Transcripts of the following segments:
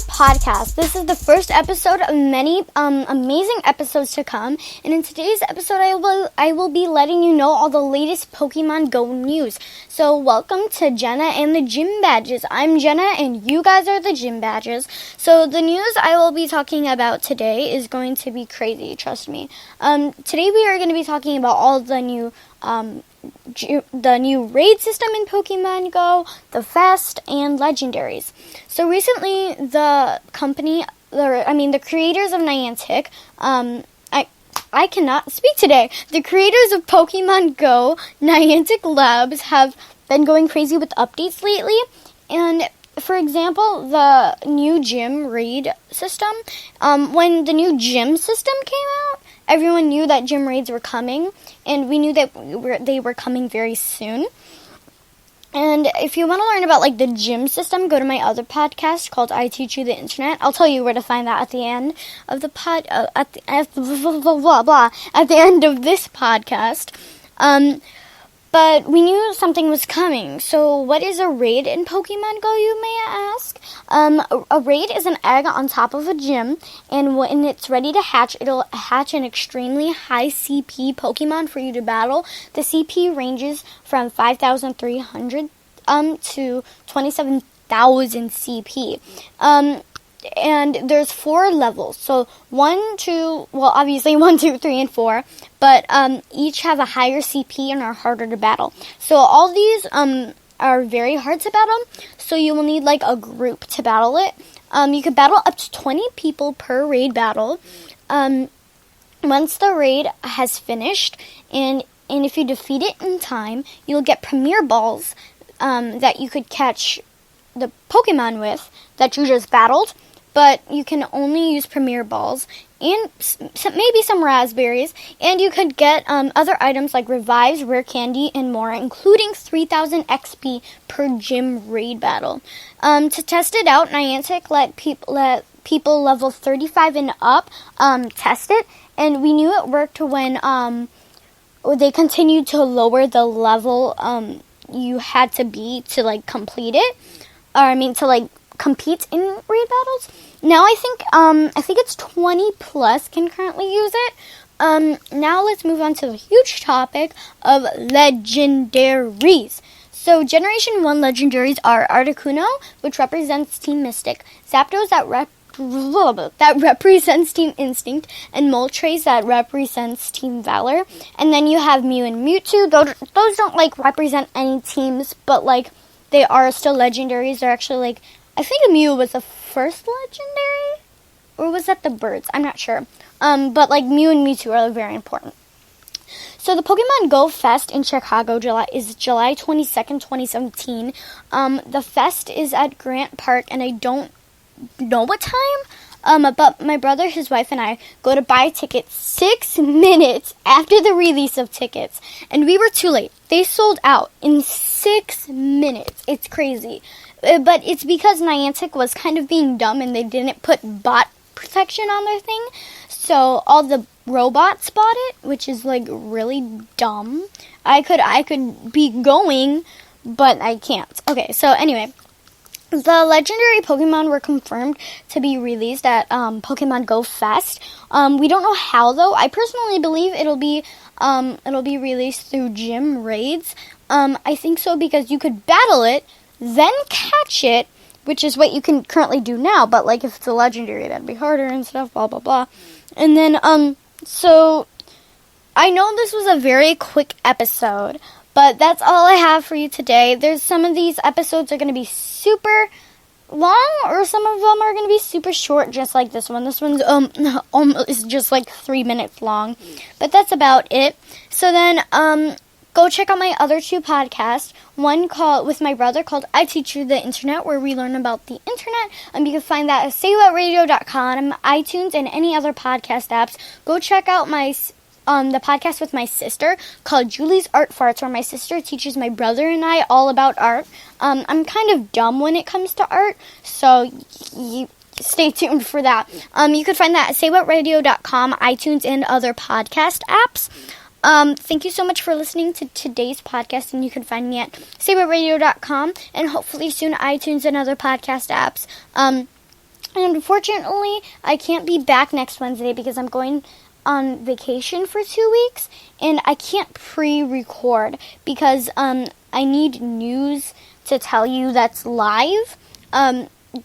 podcast. This is the first episode of many amazing episodes to come. And in today's episode, I will be letting you know all the latest Pokemon Go news. So welcome to Jenna and the Gym Badges. I'm Jenna and you guys are the Gym Badges. So the news I will be talking about today is going to be crazy, trust me. Today we are going to be talking about all the new raid system in Pokemon Go, the Fest, and Legendaries. So recently, the creators of Niantic, I cannot speak today. The creators of Pokemon Go, Niantic Labs, have been going crazy with updates lately. And for example, the new gym raid system, when the new gym system came out, everyone knew that gym raids were coming, and we knew that they were coming very soon. And if you want to learn about the gym system, go to my other podcast called I Teach You the Internet. I'll tell you where to find that at the end of the at the end of this podcast. But we knew something was coming. So what is a raid in Pokemon Go, you may ask? A raid is an egg on top of a gym, and when it's ready to hatch, it'll hatch an extremely high CP Pokemon for you to battle. The CP ranges from 5,300 to 27,000 CP. And there's 4 levels. So 1, 2, 3, and 4. But each have a higher CP and are harder to battle. So all these are very hard to battle. So you will need a group to battle it. You can battle up to 20 people per raid battle. Once the raid has finished, and if you defeat it in time, you'll get Premier Balls that you could catch the Pokemon with that you just battled. But you can only use Premier Balls and maybe some Raspberries. And you could get other items like Revives, Rare Candy, and more, including 3,000 XP per gym raid battle. To test it out, Niantic let people level 35 and up test it. And we knew it worked when they continued to lower the level you had to be to complete it. Compete in raid battles. Now I think it's 20 plus can currently use it. Now let's move on to the huge topic of legendaries. So Generation 1 legendaries are Articuno, which represents Team Mystic, Zapdos that represents Team Instinct, and Moltres that represents Team Valor. And then you have Mew and Mewtwo. Those don't represent any teams, but they are still legendaries. They're actually I think Mew was the first legendary, or was that the birds? I'm not sure. But Mew and Mewtwo are very important. So the Pokemon Go Fest in Chicago is July 22nd, 2017. The fest is at Grant Park, and I don't know what time. But my brother, his wife, and I go to buy tickets 6 minutes after the release of tickets, and we were too late. They sold out in 6 minutes. It's crazy. But it's because Niantic was kind of being dumb and they didn't put bot protection on their thing. So all the robots bought it, which is really dumb. I could be going, but I can't. Okay, so anyway, the legendary Pokemon were confirmed to be released at Pokemon Go Fest. We don't know how though. I personally believe it'll be released through gym raids. I think so because you could battle it, then catch it, which is what you can currently do now, but if it's a legendary, that'd be harder and stuff, blah, blah, blah. And then, so, I know this was a very quick episode, but that's all I have for you today. There's some of these episodes are going to be super long, or some of them are going to be super short, just like this one. This one's, is just 3 minutes long, but that's about it. So then, go check out my other 2 podcasts. One with my brother called I Teach You the Internet, where we learn about the internet. You can find that at saywhatradio.com, iTunes, and any other podcast apps. Go check out the podcast with my sister called Julie's Art Farts, where my sister teaches my brother and I all about art. I'm kind of dumb when it comes to art, so stay tuned for that. You can find that at saywhatradio.com, iTunes, and other podcast apps. Thank you so much for listening to today's podcast, and you can find me at saywhatradio.com and hopefully soon iTunes and other podcast apps. And unfortunately, I can't be back next Wednesday because I'm going on vacation for 2 weeks, and I can't pre-record because I need news to tell you that's live.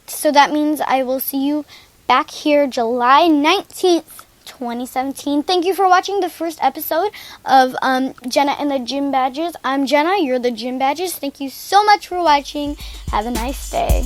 So that means I will see you back here July 19th, 2017. Thank you for watching the first episode of Jenna and the Gym Badges. I'm Jenna, you're the Gym Badges. Thank you so much for watching. Have a nice day.